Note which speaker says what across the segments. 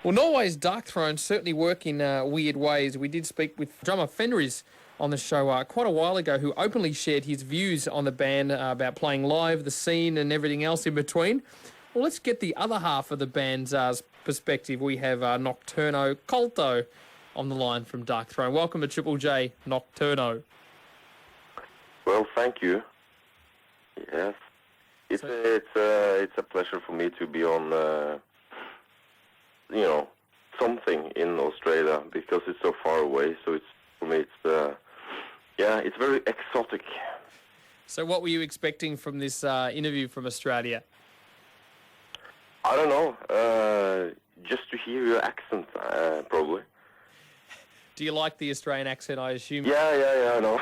Speaker 1: Well, Norway's Darkthrone certainly work in weird ways. We did speak with drummer Fenris on the show quite a while ago, who openly shared his views on the band about playing live, the scene, and everything else in between. Well, let's get the other half of the band's perspective. We have Nocturno Culto on the line from Darkthrone. Welcome to Triple J, Nocturno.
Speaker 2: Well, thank you. Yes, it's a pleasure for me to be on, something in Australia because it's so far away. So it's for me, it's very exotic.
Speaker 1: So, what were you expecting from this interview from Australia?
Speaker 2: I don't know. Just to hear your accent, probably.
Speaker 1: Do you like the Australian accent, I assume?
Speaker 2: Yeah, I know.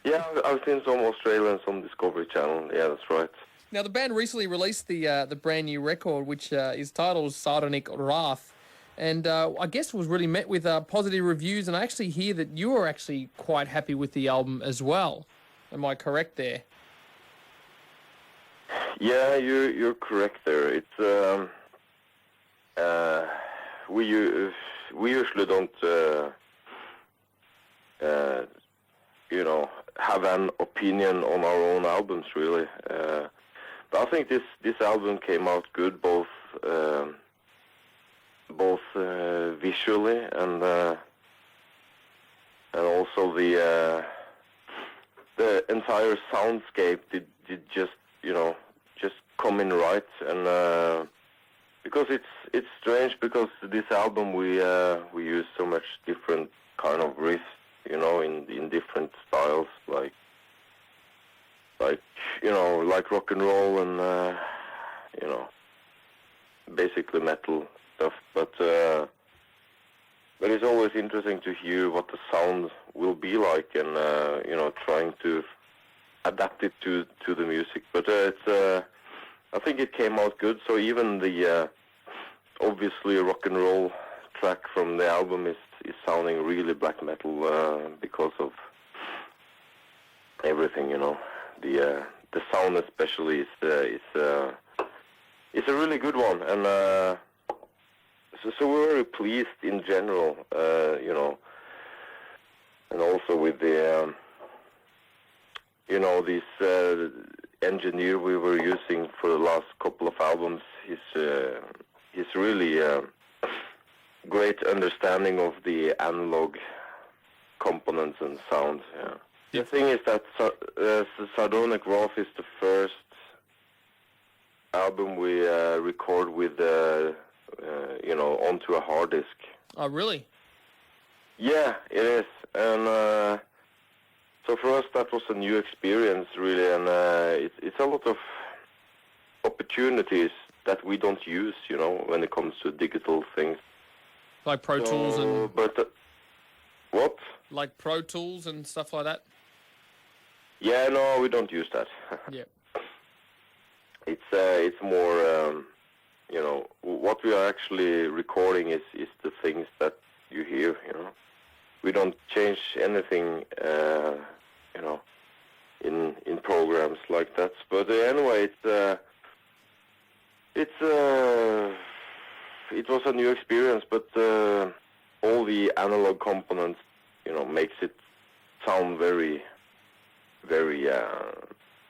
Speaker 2: Yeah, I've seen some Australian, some Discovery Channel. Yeah, that's right.
Speaker 1: Now, the band recently released the brand new record, which is titled Sardonic Wrath, and I guess was really met with positive reviews, and I actually hear that you are actually quite happy with the album as well. Am I correct there?
Speaker 2: Yeah, you're correct there. It's we usually don't have an opinion on our own albums really. But I think this album came out good, both visually and also the entire soundscape did just come in right, and because it's strange because this album we use so much different kind of riffs, in different styles, like rock and roll and basically metal stuff, but it's always interesting to hear what the sound will be like, and trying to adapt it to the music. But I think it came out good. So even the obviously rock and roll track from the album is sounding really black metal because of everything. The sound especially is a really good one, and so we're very pleased in general, and also with the this engineer we were using for the last couple of albums. He's really great understanding of the analog components and sound. Yeah. The thing is that Sardonic Wrath is the first album we record with, onto a hard disk.
Speaker 1: Oh, really?
Speaker 2: Yeah, it is. And so for us, that was a new experience, really, and it's a lot of opportunities that we don't use, when it comes to digital things.
Speaker 1: Like Pro Tools and...
Speaker 2: But what?
Speaker 1: Like Pro Tools and stuff like that?
Speaker 2: Yeah, no, we don't use that.
Speaker 1: Yeah.
Speaker 2: It's more, what we are actually recording is the things that you hear, We don't change anything, in programs like that. But anyway, it was a new experience, but all the analog components, makes it sound very, very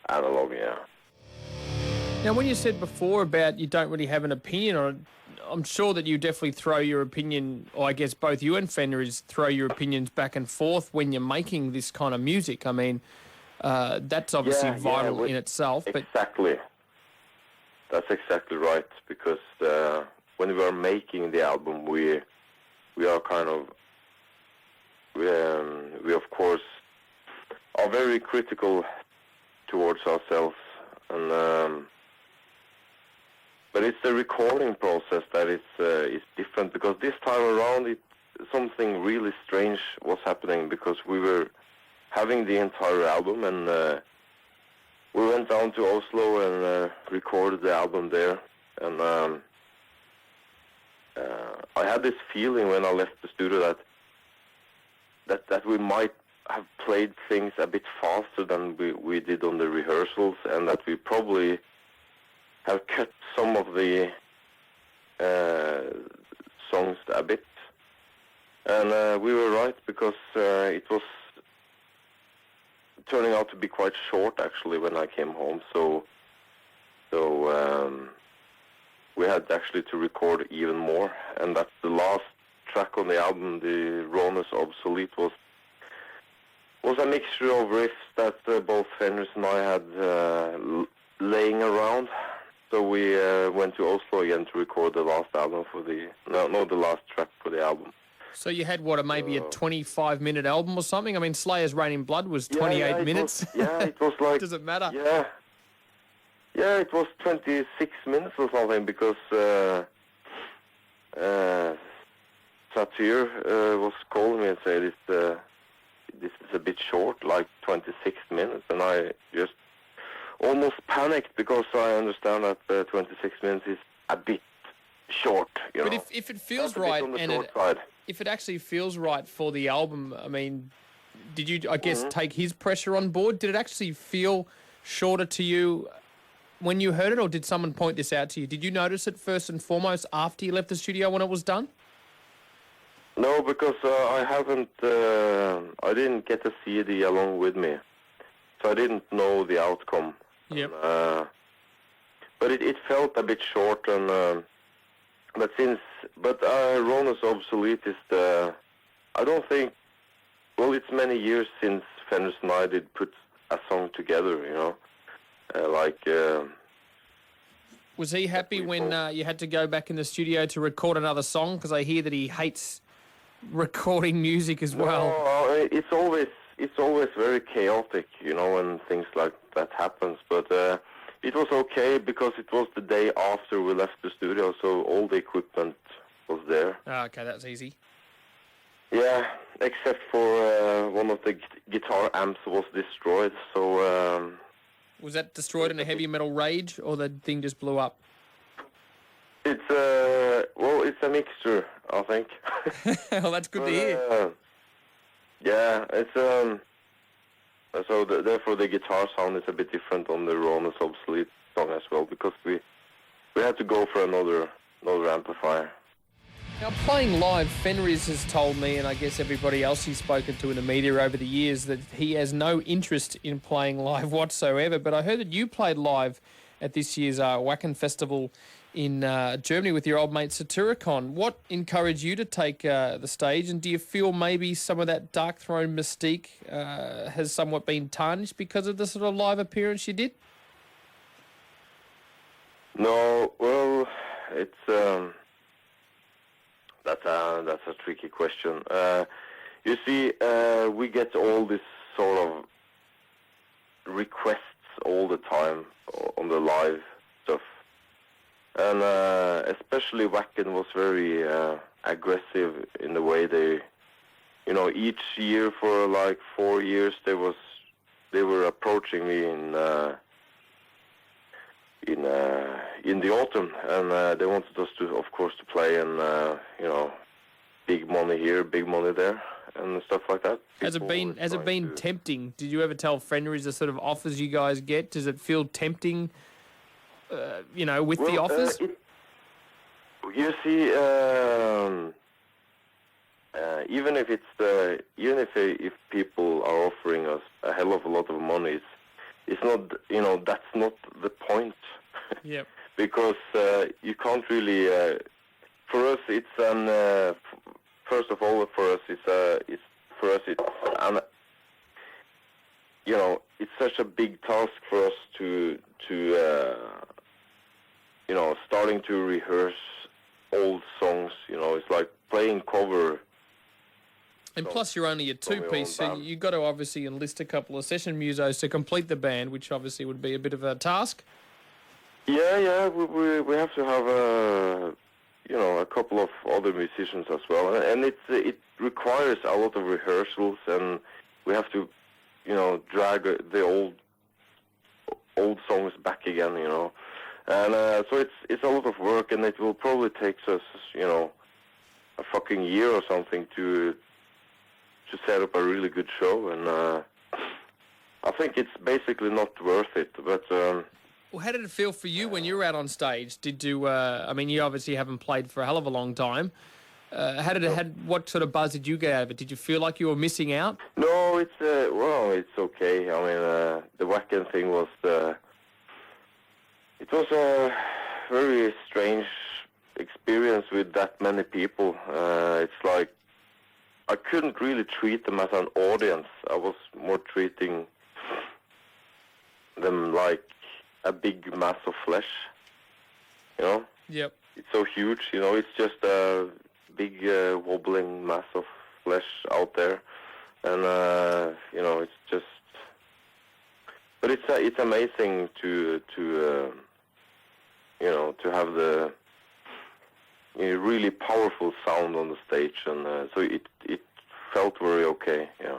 Speaker 2: analog, yeah.
Speaker 1: Now, when you said before about you don't really have an opinion on it, I'm sure that you definitely throw your opinion, or I guess both you and Fenris throw your opinions back and forth when you're making this kind of music. I mean, that's obviously vital in itself. But
Speaker 2: exactly. That's exactly right, because when we are making the album, we are kind of, we of course are very critical towards ourselves, and but it's the recording process that is different, because this time around something really strange was happening, because we were having the entire album, and we went down to Oslo and recorded the album there, and I had this feeling when I left the studio that we might have played things a bit faster than we did on the rehearsals, and that we probably have cut some of the And we were right, because it was turning out to be quite short, actually, when I came home. So we had actually to record even more. And that's the last track on the album, the Rawness Obsolete, was a mixture of riffs that both Fenris and I had laying around. So we went to Oslo again to record the last album for the last track for the album.
Speaker 1: So you had maybe a 25-minute album or something? I mean, Slayer's Rain in Blood was 28 minutes.
Speaker 2: It was like.
Speaker 1: Does it matter?
Speaker 2: Yeah, it was 26 minutes or something, because Satyr was calling me and said this is a bit short, like 26 minutes, and I just almost panicked, because I understand that 26 minutes is a bit short.
Speaker 1: But if it feels right, and if it actually feels right for the album, I mean, did you, I guess, take his pressure on board? Did it actually feel shorter to you when you heard it, or did someone point this out to you? Did you notice it first and foremost after you left the studio when it was done?
Speaker 2: No, because I didn't get the CD along with me, so I didn't know the outcome.
Speaker 1: Yep.
Speaker 2: But it felt a bit short, and but Rawness Obsolete is I don't think. Well, it's many years since Fenris and I did put a song together,
Speaker 1: Was he happy when you had to go back in the studio to record another song? Because I hear that he hates recording music as well.
Speaker 2: No, it's always very chaotic, when things like that happens. But it was okay, because it was the day after we left the studio, so all the equipment was there.
Speaker 1: Okay, that's easy.
Speaker 2: Yeah, except for one of the guitar amps was destroyed, so...
Speaker 1: Was that destroyed in a heavy metal rage, or the thing just blew up?
Speaker 2: It's it's a mixture, I think.
Speaker 1: Well, that's good to hear.
Speaker 2: Yeah, it's therefore the guitar sound is a bit different on the Rawness Obsolete song as well, because we had to go for another amplifier.
Speaker 1: Now, playing live, Fenris has told me, and I guess everybody else he's spoken to in the media over the years, that he has no interest in playing live whatsoever. But I heard that you played live at this year's Wacken Festival in Germany with your old mate Satyricon. What encouraged you to take the stage, and do you feel maybe some of that Darkthrone mystique has somewhat been tarnished because of the sort of live appearance you did?
Speaker 2: No, well, it's... That's a tricky question. You see, we get all this sort of requests all the time on the live stuff, and especially Wacken was very aggressive in the way they, each year for like 4 years they were approaching me in the autumn, and they wanted us to, of course, to play, and big money here, big money there, and stuff like that.
Speaker 1: Has it been tempting? Did you ever tell Fenris the sort of offers you guys get? Does it feel tempting, with the offers?
Speaker 2: You see, even if people are offering us a hell of a lot of money, it's not, that's not the point.
Speaker 1: Yep.
Speaker 2: Because you can't really. For us, it's first of all, it's such a big task for us to starting to rehearse old songs. It's like playing cover.
Speaker 1: And plus, you're only a two-piece, so you've got to obviously enlist a couple of session musos to complete the band, which obviously would be a bit of a task.
Speaker 2: Yeah, we have to have a couple of other musicians as well, and it requires a lot of rehearsals, and we have to, drag the old songs back again, and so it's a lot of work, and it will probably take us, a fucking year or something to set up a really good show, and I think it's basically not worth it, but...
Speaker 1: Well, how did it feel for you when you were out on stage? Did you, you obviously haven't played for a hell of a long time. What sort of buzz did you get out of it? Did you feel like you were missing out?
Speaker 2: No, it's okay. I mean, the Racket thing was it was a very strange experience with that many people. It's like I couldn't really treat them as an audience. I was more treating them like a big mass of flesh. You know?
Speaker 1: Yep.
Speaker 2: It's so huge. You know, it's just a big wobbling mass of flesh out there, and you know, it's just. But it's amazing to you know, to have the really powerful sound on the stage, and so it felt very okay. Yeah.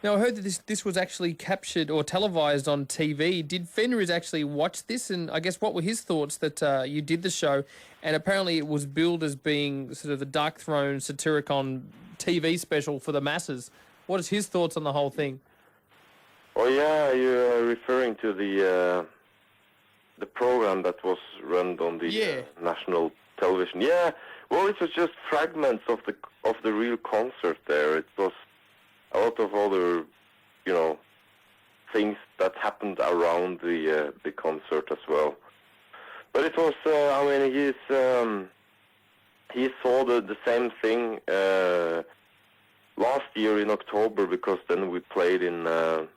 Speaker 1: Now, I heard that this was actually captured or televised on TV. Did Fenriz actually watch this? And I guess what were his thoughts that you did the show? And apparently it was billed as being sort of the Darkthrone Satyricon TV special for the masses. What is his thoughts on the whole thing?
Speaker 2: Oh, yeah, you're referring to the program that was run on the national television. Yeah, well, it was just fragments of the real concert there. It was a lot of other, you know, things that happened around the concert as well. But it was, I mean, he saw the same thing last year in October, because then we played in, well,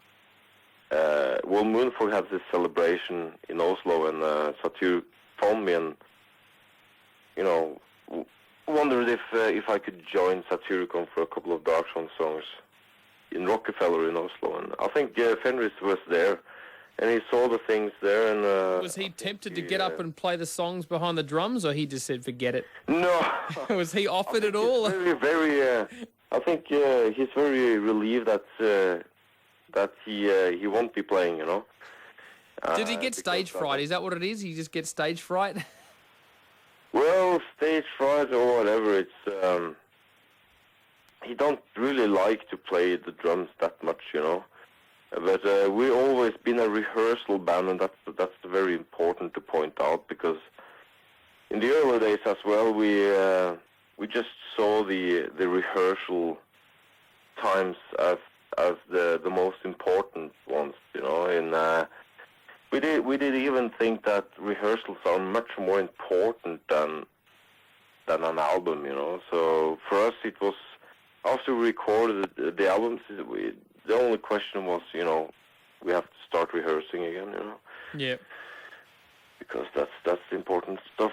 Speaker 2: Moonfog had this celebration in Oslo, and Satyr phoned me and, you know, wondered if I could join Satyricon for a couple of Darkthrone songs in Rockefeller in Oslo, and I think Fenriz was there, and he saw the things there. And
Speaker 1: was he tempted to get up and play the songs behind the drums, or he just said forget it?
Speaker 2: No.
Speaker 1: Was he offered at all?
Speaker 2: Very. I think he's very relieved that he won't be playing. You know.
Speaker 1: Did he get stage fright? Is that what it is? He just gets stage fright?
Speaker 2: Well, stage fright or whatever. It's. He don't really like to play the drums that much, you know. But we've always been a rehearsal band, and that's very important to point out, because in the early days as well, we just saw the rehearsal times as the most important ones, you know. And we did even think that rehearsals are much more important than an album, you know. So for us, it was. After we recorded the albums, the only question was, you know, we have to start rehearsing again, you know.
Speaker 1: Yeah.
Speaker 2: Because that's the important stuff.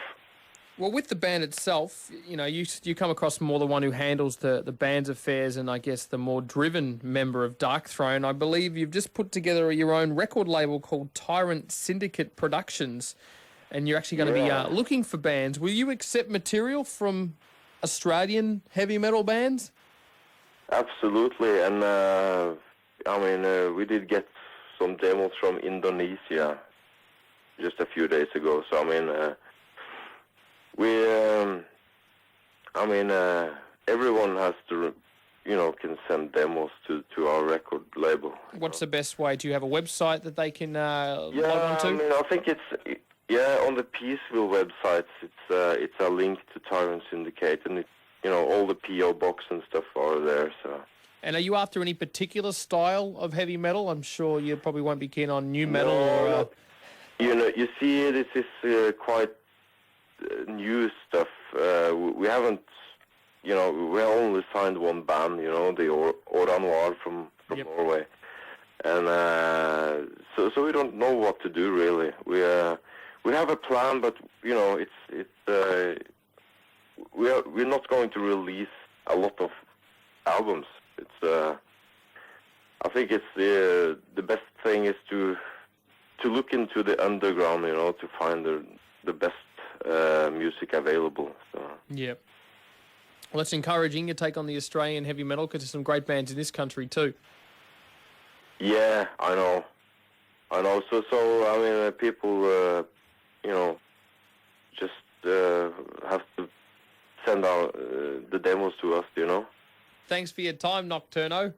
Speaker 1: Well, with the band itself, you know, you come across more the one who handles the band's affairs, and I guess the more driven member of Darkthrone. I believe you've just put together your own record label called Tyrant Syndicate Productions, and you're actually going to be looking for bands. Will you accept material from Australian heavy metal bands?
Speaker 2: Absolutely, and I mean, we did get some demos from Indonesia just a few days ago. So I mean, everyone has to, you know, can send demos to our record label.
Speaker 1: What's the best way? Do you have a website that they can log on to?
Speaker 2: I mean, I think it's on the Peaceville websites. It's a link to Tyrant Syndicate, and it's. You know, all the P.O. box and stuff are there, so...
Speaker 1: And are you after any particular style of heavy metal? I'm sure you probably won't be keen on new metal or...
Speaker 2: You know, you see, this is quite new stuff. We haven't... You know, we only signed one band, you know, the Aura Noir from Norway. And so we don't know what to do, really. We have a plan, but, you know, we're not going to release a lot of albums. It's I think it's the best thing is to look into the underground, you know, to find the best music available. So.
Speaker 1: Yeah. Well, it's encouraging you take on the Australian heavy metal, because there's some great bands in this country too.
Speaker 2: Yeah, I know. So I mean, people, you know, just have to send out the demos to us, you know.
Speaker 1: Thanks for your time, Nocturno.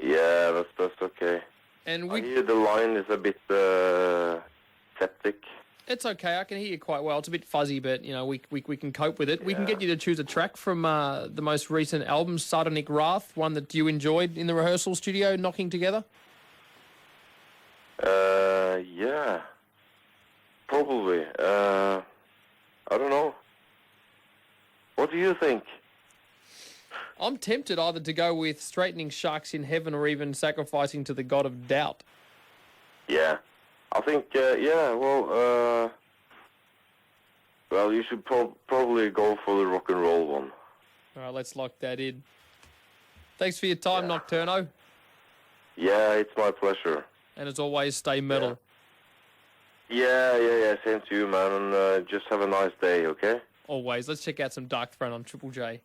Speaker 2: Yeah, that's okay.
Speaker 1: And
Speaker 2: I hear the line is a bit septic.
Speaker 1: It's okay. I can hear you quite well. It's a bit fuzzy, but you know we can cope with it. We can get you to choose a track from the most recent album, Sardonic Wrath, one that you enjoyed in the rehearsal studio, knocking together.
Speaker 2: Yeah, probably. I don't know. What do you think?
Speaker 1: I'm tempted either to go with Straightening Sharks in Heaven or even Sacrificing to the God of Doubt.
Speaker 2: Yeah, I think. Well, you should probably go for the rock and roll one.
Speaker 1: All right, let's lock that in. Thanks for your time, Nocturno.
Speaker 2: Yeah, it's my pleasure.
Speaker 1: And as always, stay metal.
Speaker 2: Yeah. Same to you, man. And just have a nice day, okay?
Speaker 1: Always. Let's check out some Darkthrone on Triple J.